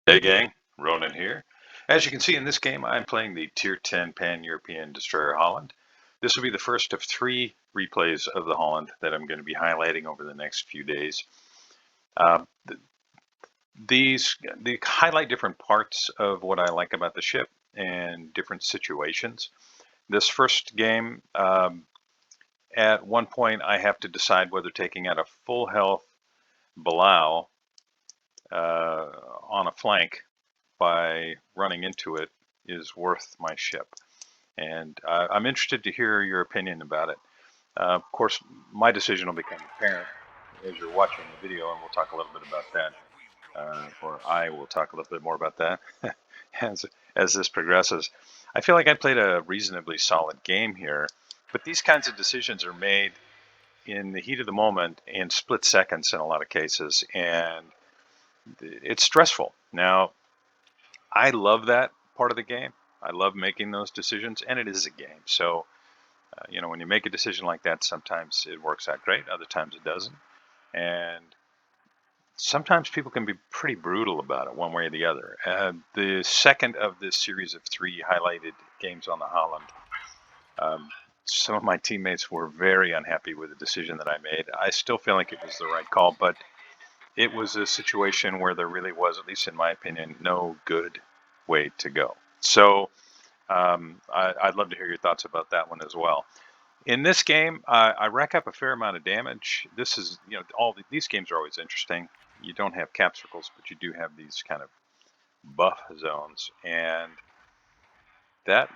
Hey gang, Ronan here. As you can see in this game, I'm playing the Tier 10 Pan-European Destroyer Holland. This will be the first of 3 replays of the Holland that I'm going to be highlighting over the next few days. They highlight different parts of what I like about the ship and different situations. This first game, at one point I have to decide whether taking out a full health Balau on a flank by running into it is worth my ship. And I'm interested to hear your opinion about it. Of course, my decision will become apparent as you're watching the video, and we'll talk a little bit about that. Or I will talk a little bit more about that as this progresses. I feel like I played a reasonably solid game here, but these kinds of decisions are made in the heat of the moment in split seconds in a lot of cases, and it's stressful. Now, I love that part of the game. I love making those decisions, and it is a game. So, when you make a decision like that, sometimes it works out great, other times it doesn't. And sometimes people can be pretty brutal about it one way or the other. The second of this series of 3 highlighted games on the Holland, some of my teammates were very unhappy with the decision that I made. I still feel like it was the right call, but it was a situation where there really was, at least in my opinion, no good way to go. So I'd love to hear your thoughts about that one as well. In this game, I rack up a fair amount of damage. This is, these games are always interesting. You don't have cap circles, but you do have these kind of buff zones, and that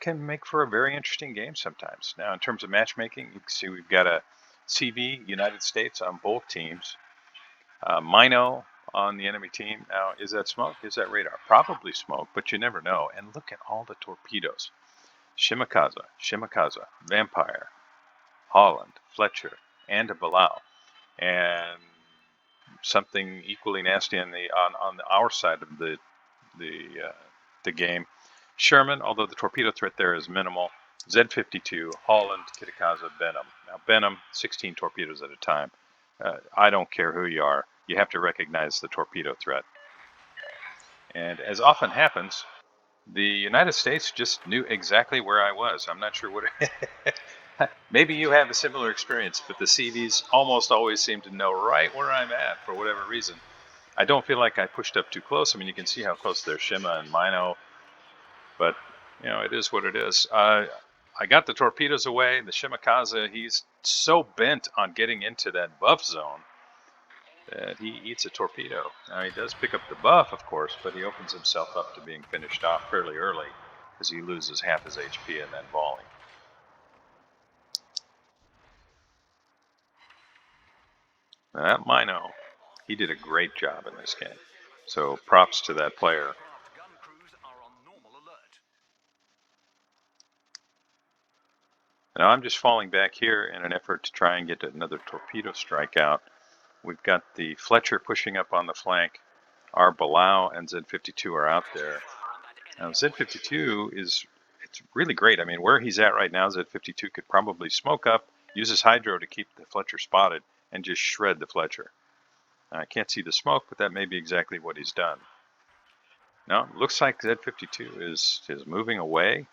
can make for a very interesting game sometimes. Now, in terms of matchmaking, you can see we've got a CV, United States, on both teams. Mino on the enemy team. Now, is that smoke? Is that radar? Probably smoke, but you never know. And look at all the torpedoes. Shimakaza, Vampire, Holland, Fletcher, and a Balau. And something equally nasty on our side of the game. Sherman, although the torpedo threat there is minimal. Z-52, Holland, Kitakaza, Benham. Now, Benham, 16 torpedoes at a time. I don't care who you are. You have to recognize the torpedo threat. And as often happens, the United States just knew exactly where I was. I'm not sure what... Maybe you have a similar experience, but the CVs almost always seem to know right where I'm at for whatever reason. I don't feel like I pushed up too close. I mean, you can see how close they're Shima and Mino, but, it is what it is. I got the torpedoes away. The Shimakaza, he's so bent on getting into that buff zone that he eats a torpedo. Now, he does pick up the buff, of course, but he opens himself up to being finished off fairly early because he loses half his HP in that volley. Now, that Mino, he did a great job in this game. So props to that player. Now I'm just falling back here in an effort to try and get another torpedo strike out. We've got the Fletcher pushing up on the flank. Our Balau and Z-52 are out there. Now Z-52 it's really great. I mean, where he's at right now, Z-52 could probably smoke up, use his hydro to keep the Fletcher spotted, and just shred the Fletcher. Now, I can't see the smoke, but that may be exactly what he's done. Now, it looks like Z-52 is moving away.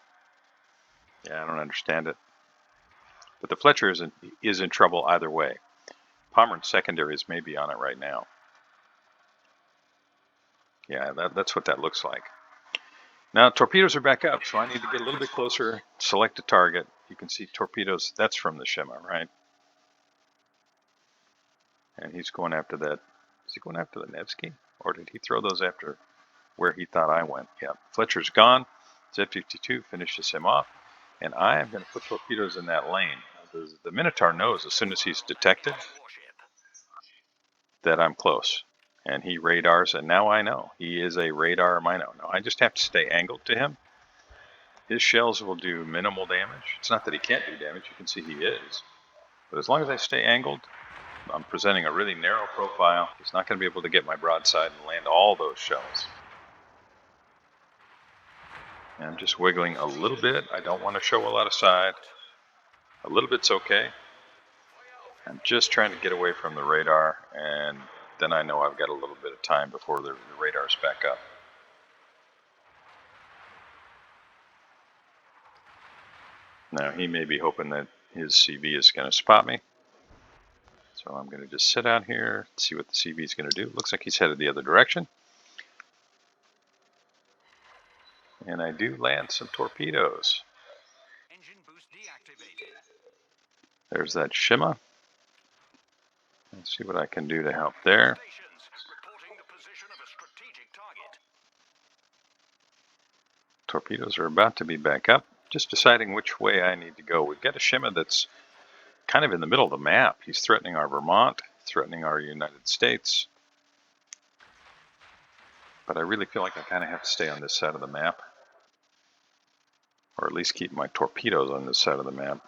Yeah, I don't understand it. But the Fletcher is in trouble either way. Pomeranz secondaries may be on it right now. Yeah, that's what that looks like. Now, torpedoes are back up, so I need to get a little bit closer, select a target. You can see torpedoes, that's from the Shima, right? And he's going after that. Is he going after the Nevsky? Or did he throw those after where he thought I went? Yeah, Fletcher's gone. Z-52 finishes him off. And I am going to put torpedoes in that lane. The Minotaur knows as soon as he's detected that I'm close. And he radars, and now I know. He is a radar Mino. Now I just have to stay angled to him. His shells will do minimal damage. It's not that he can't do damage. You can see he is. But as long as I stay angled, I'm presenting a really narrow profile. He's not going to be able to get my broadside and land all those shells. And I'm just wiggling a little bit. I don't want to show a lot of side. A little bit's okay. I'm just trying to get away from the radar, and then I know I've got a little bit of time before the radar's back up. Now he may be hoping that his CV is going to spot me. So I'm going to just sit out here, see what the CV is going to do. Looks like he's headed the other direction. And I do land some torpedoes. Engine boost deactivated. There's that shimmer. Let's see what I can do to help there. Reporting the position of a strategic target. Torpedoes are about to be back up. Just deciding which way I need to go. We've got a shimmer that's kind of in the middle of the map. He's threatening our Vermont, threatening our United States. But I really feel like I kind of have to stay on this side of the map. Or at least keep my torpedoes on this side of the map.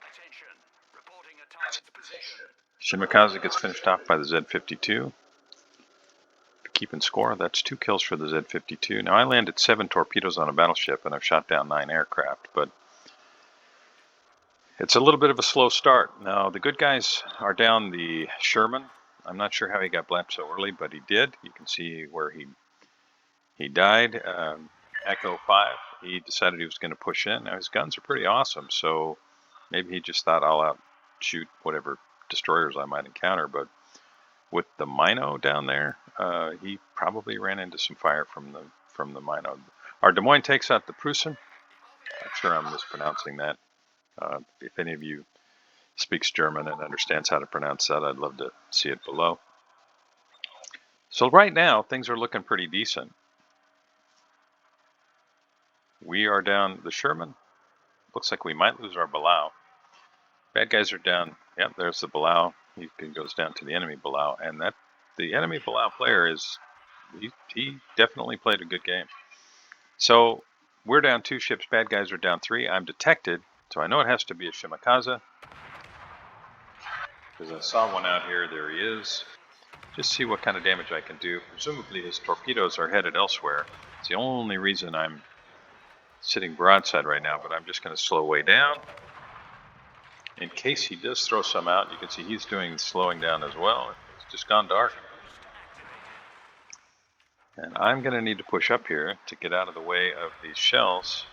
Attention. Reporting a target's position. Shimakaze gets finished off by the Z-52. Keeping score, that's 2 kills for the Z-52. Now I landed 7 torpedoes on a battleship and I've shot down 9 aircraft, but it's a little bit of a slow start. Now the good guys are down the Sherman. I'm not sure how he got blapped so early, but he did. You can see where he died. Echo 5, he decided he was going to push in. Now his guns are pretty awesome, so maybe he just thought I'll outshoot whatever destroyers I might encounter, but with the Mino down there, he probably ran into some fire from the Mino. Our Des Moines takes out the Prusen. I'm sure I'm mispronouncing that. If any of you speaks German and understands how to pronounce that, I'd love to see it below. So right now, things are looking pretty decent. We are down the Sherman. Looks like we might lose our Belau. Bad guys are down. Yep, there's the Belau. He goes down to the enemy Belau, and the enemy Belau player he definitely played a good game. So we're down 2 ships. Bad guys are down 3. I'm detected, so I know it has to be a Shimakaze. Because I saw one out here. There he is. Just see what kind of damage I can do. Presumably his torpedoes are headed elsewhere. It's the only reason I'm sitting broadside right now, but I'm just going to slow way down. In case he does throw some out, you can see he's doing slowing down as well. It's just gone dark. And I'm going to need to push up here to get out of the way of these shells.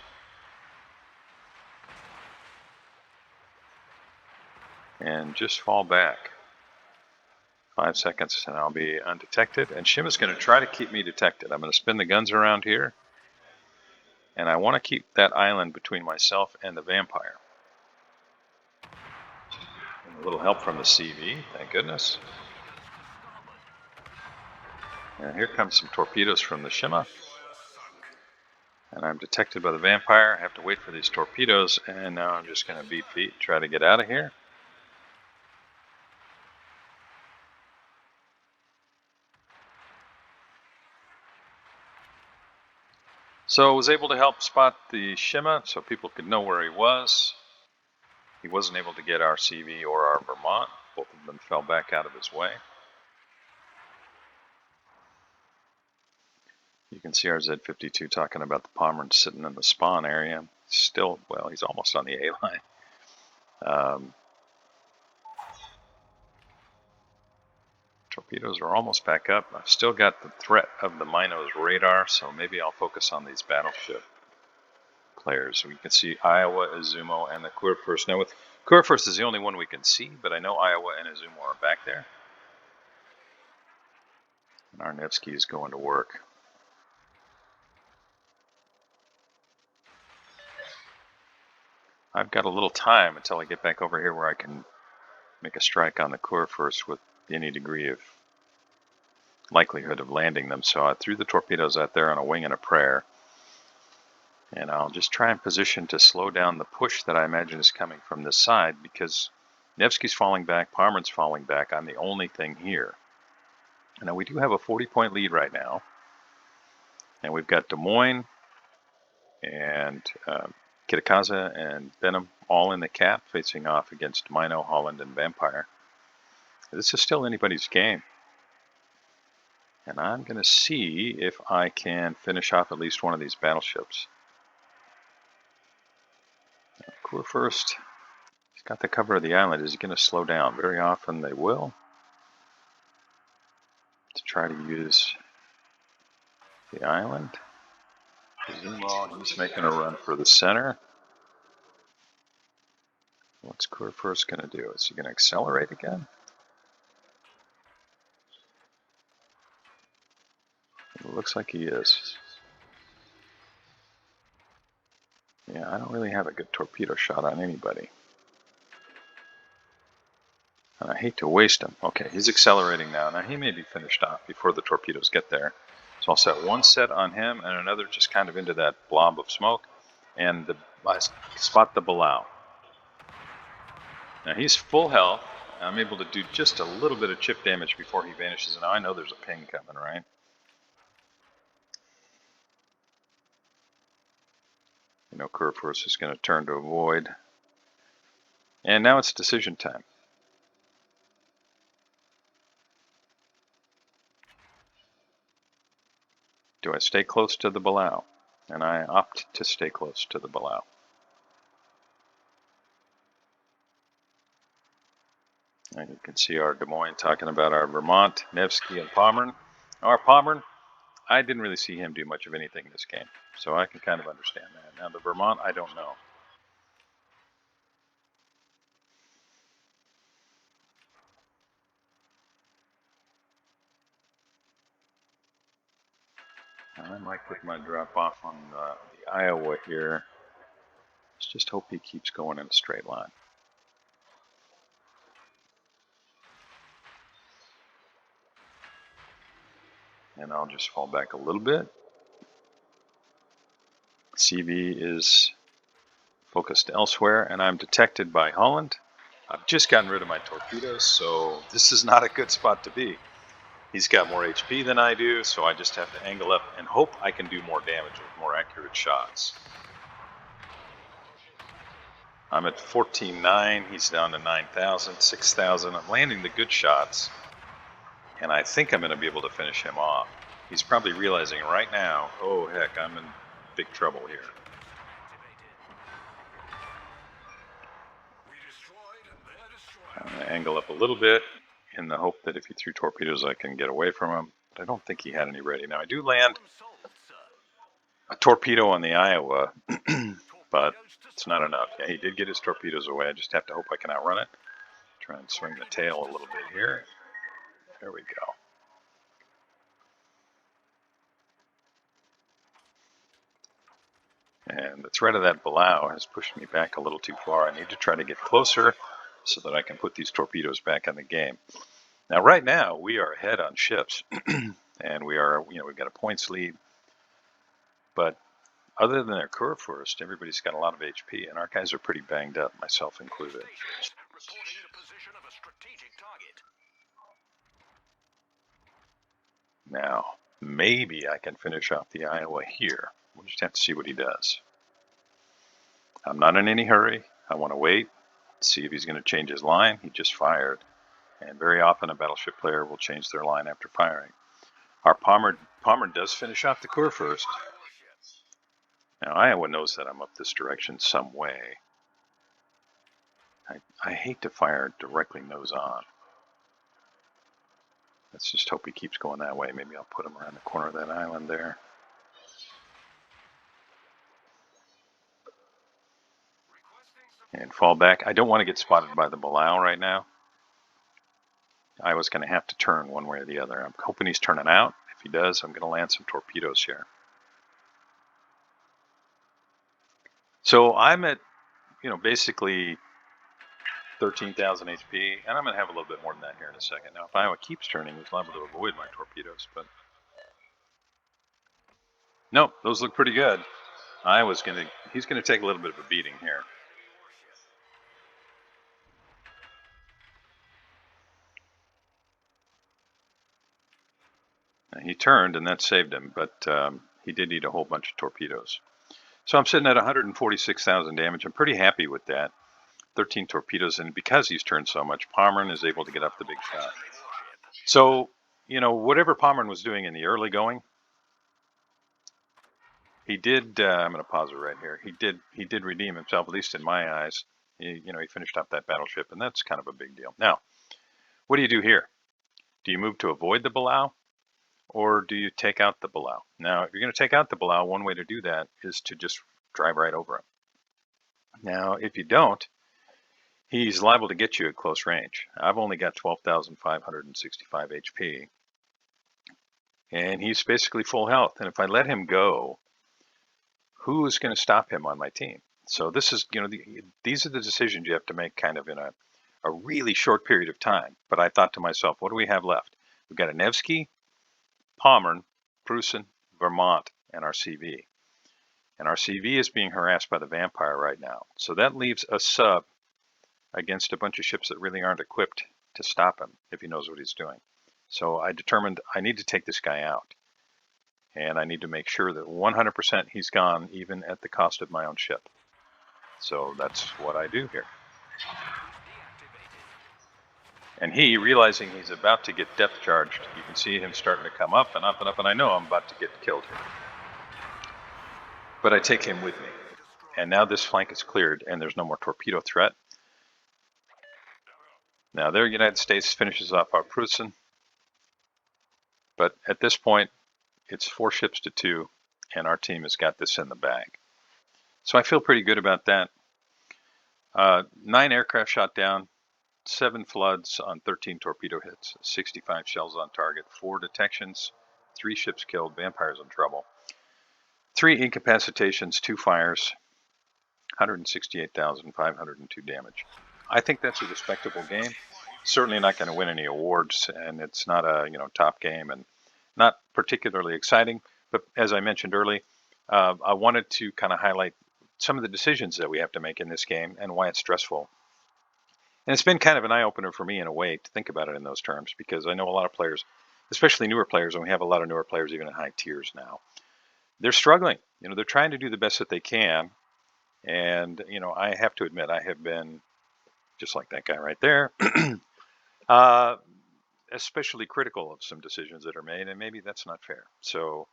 And just fall back. 5 seconds and I'll be undetected. And Shim is going to try to keep me detected. I'm going to spin the guns around here. And I want to keep that island between myself and the Vampire. And a little help from the CV, thank goodness. And here comes some torpedoes from the Shima. And I'm detected by the Vampire. I have to wait for these torpedoes. And now I'm just going to beat feet, try to get out of here. So I was able to help spot the Shima so people could know where he was. He wasn't able to get our CV or our Vermont. Both of them fell back out of his way. You can see our Z-52 talking about the Pomerans sitting in the spawn area. Still, well, he's almost on the A-line. Torpedoes are almost back up. I've still got the threat of the Mino's radar, so maybe I'll focus on these battleship players. So we can see Iowa, Izumo, and the Kurfürst. Now, with Kurfürst is the only one we can see, but I know Iowa and Izumo are back there. And our Nevsky is going to work. I've got a little time until I get back over here where I can make a strike on the Kurfürst with any degree of likelihood of landing them. So I threw the torpedoes out there on a wing and a prayer. And I'll just try and position to slow down the push that I imagine is coming from this side because Nevsky's falling back, Pomeran's falling back. I'm the only thing here. Now we do have a 40-point lead right now. And we've got Des Moines and Kitakaze and Benham all in the cap facing off against Mino, Holland, and Vampire. This is still anybody's game. And I'm going to see if I can finish off at least one of these battleships. Kurfürst, he's got the cover of the island. Is he going to slow down? Very often they will. try to use the island. He's making a run for the center. What's Kurfürst going to do? Is he going to accelerate again? It looks like he is. Yeah, I don't really have a good torpedo shot on anybody. And I hate to waste him. Okay, he's accelerating now. Now he may be finished off before the torpedoes get there. So I'll set one set on him and another just kind of into that blob of smoke. And I spot the Belau. Now he's full health. I'm able to do just a little bit of chip damage before he vanishes. And now I know there's a ping coming, right? You know, Kurfürst is going to turn to avoid. And now it's decision time. Do I stay close to the Belau? And I opt to stay close to the Belau. And you can see our Des Moines talking about our Vermont, Nevsky, and Pommern. Our Pommern, I didn't really see him do much of anything in this game, so I can kind of understand that. Now the Vermont, I don't know. I might put my drop off on the Iowa here. Let's just hope he keeps going in a straight line. And I'll just fall back a little bit. CV is focused elsewhere, and I'm detected by Halland. I've just gotten rid of my torpedoes, so this is not a good spot to be. He's got more HP than I do, so I just have to angle up and hope I can do more damage with more accurate shots. I'm at 14.9, he's down to 9,000, 6,000. I'm landing the good shots, and I think I'm going to be able to finish him off. He's probably realizing right now, oh heck, I'm in big trouble here. I'm going to angle up a little bit in the hope that if he threw torpedoes I can get away from him. But I don't think he had any ready. Now I do land a torpedo on the Iowa, but it's not enough. Yeah, he did get his torpedoes away. I just have to hope I can outrun it. Try and swing the tail a little bit here. There we go. And the threat of that Belau has pushed me back a little too far. I need to try to get closer so that I can put these torpedoes back in the game. Now, right now, we are ahead on ships, and we are, we've got a points lead. But other than their Kurfürst, everybody's got a lot of HP, and our guys are pretty banged up, myself included. Now, maybe I can finish off the Iowa here. We'll just have to see what he does. I'm not in any hurry. I want to wait, see if he's going to change his line. He just fired. And very often a battleship player will change their line after firing. Our Pommern does finish off the Kurfürst. Now Iowa knows that I'm up this direction some way. I hate to fire directly nose on. Let's just hope he keeps going that way. Maybe I'll put him around the corner of that island there. And fall back. I don't want to get spotted by the Belau right now. I was going to have to turn one way or the other. I'm hoping he's turning out. If he does, I'm going to land some torpedoes here. So I'm at, basically 13,000 HP, and I'm going to have a little bit more than that here in a second. Now, if Iowa keeps turning, he's liable to avoid my torpedoes, but nope, those look pretty good. He's going to take a little bit of a beating here. And he turned, and that saved him, but he did need a whole bunch of torpedoes. So I'm sitting at 146,000 damage. I'm pretty happy with that. 13 torpedoes, and because he's turned so much, Pommern is able to get up the big shot. So, whatever Pommern was doing in the early going, he did, I'm going to pause it right here, he did redeem himself, at least in my eyes. He finished up that battleship, and that's kind of a big deal. Now, what do you do here? Do you move to avoid the Belau? or do you take out the Below? Now, if you're going to take out the Below, one way to do that is to just drive right over him. Now, if you don't, he's liable to get you at close range. I've only got 12,565 HP, and he's basically full health. And if I let him go, who is going to stop him on my team? So this is, these are the decisions you have to make kind of in a really short period of time. But I thought to myself, what do we have left? We've got a Nevsky, Pommern, Prusen, Vermont, and our CV. And our CV is being harassed by the Vampire right now. So that leaves a sub against a bunch of ships that really aren't equipped to stop him if he knows what he's doing. So I determined I need to take this guy out. And I need to make sure that 100% he's gone, even at the cost of my own ship. So that's what I do here. And he, realizing he's about to get depth charged, you can see him starting to come up and up and up, and I know I'm about to get killed here. But I take him with me. And now this flank is cleared, and there's no more torpedo threat. Now there, United States finishes off our Prusen. But at this point, it's 4 ships to 2, and our team has got this in the bag. So I feel pretty good about that. 9 aircraft shot down, 7 floods on 13 torpedo hits, 65 shells on target, 4 detections, 3 ships killed, Vampires in trouble, 3 incapacitations, 2 fires, 168,502 damage. I think that's a respectable game. Certainly not going to win any awards, and it's not a top game, and not particularly exciting. But as I mentioned earlier, I wanted to kind of highlight some of the decisions that we have to make in this game and why it's stressful. And it's been kind of an eye-opener for me in a way to think about it in those terms, because I know a lot of players, especially newer players, and we have a lot of newer players even in high tiers now, they're struggling. They're trying to do the best that they can. And, I have to admit, I have been, just like that guy right there, especially critical of some decisions that are made, and maybe that's not fair. So,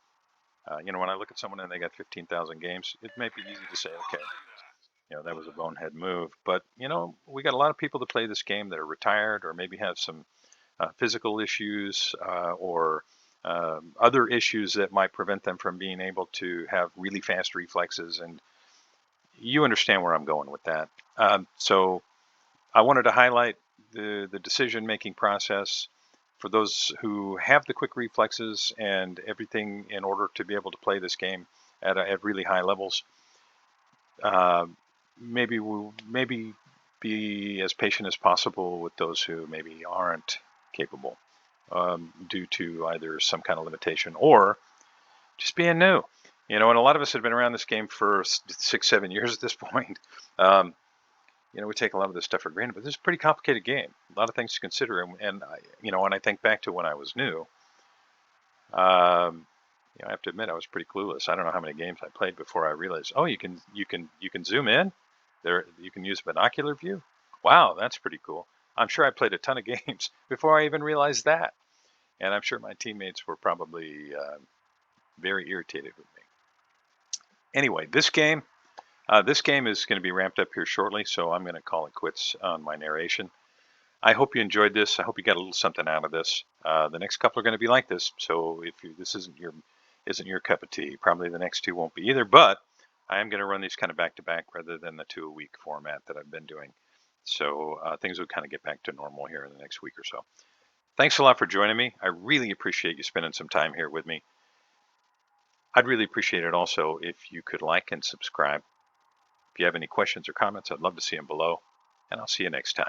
when I look at someone and they got 15,000 games, it may be easy to say, okay, that was a bonehead move. But, we got a lot of people that play this game that are retired or maybe have some physical issues or other issues that might prevent them from being able to have really fast reflexes. And you understand where I'm going with that. So I wanted to highlight the decision-making process for those who have the quick reflexes and everything in order to be able to play this game at really high levels. Maybe be as patient as possible with those who maybe aren't capable due to either some kind of limitation or just being new. And a lot of us have been around this game for 6-7 years at this point. We take a lot of this stuff for granted, but this is a pretty complicated game. A lot of things to consider. And when I think back to when I was new, I have to admit I was pretty clueless. I don't know how many games I played before I realized, oh, you can zoom in. There, you can use binocular view. Wow, that's pretty cool. I'm sure I played a ton of games before I even realized that. And I'm sure my teammates were probably very irritated with me. Anyway, this game is going to be ramped up here shortly, so I'm going to call it quits on my narration. I hope you enjoyed this. I hope you got a little something out of this. The next couple are going to be like this, so if this isn't your cup of tea, probably the next 2 won't be either. But I am going to run these kind of back to back rather than the 2-a-week format that I've been doing. So things will kind of get back to normal here in the next week or so. Thanks a lot for joining me. I really appreciate you spending some time here with me. I'd really appreciate it also if you could like and subscribe. If you have any questions or comments, I'd love to see them below, and I'll see you next time.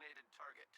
designated target.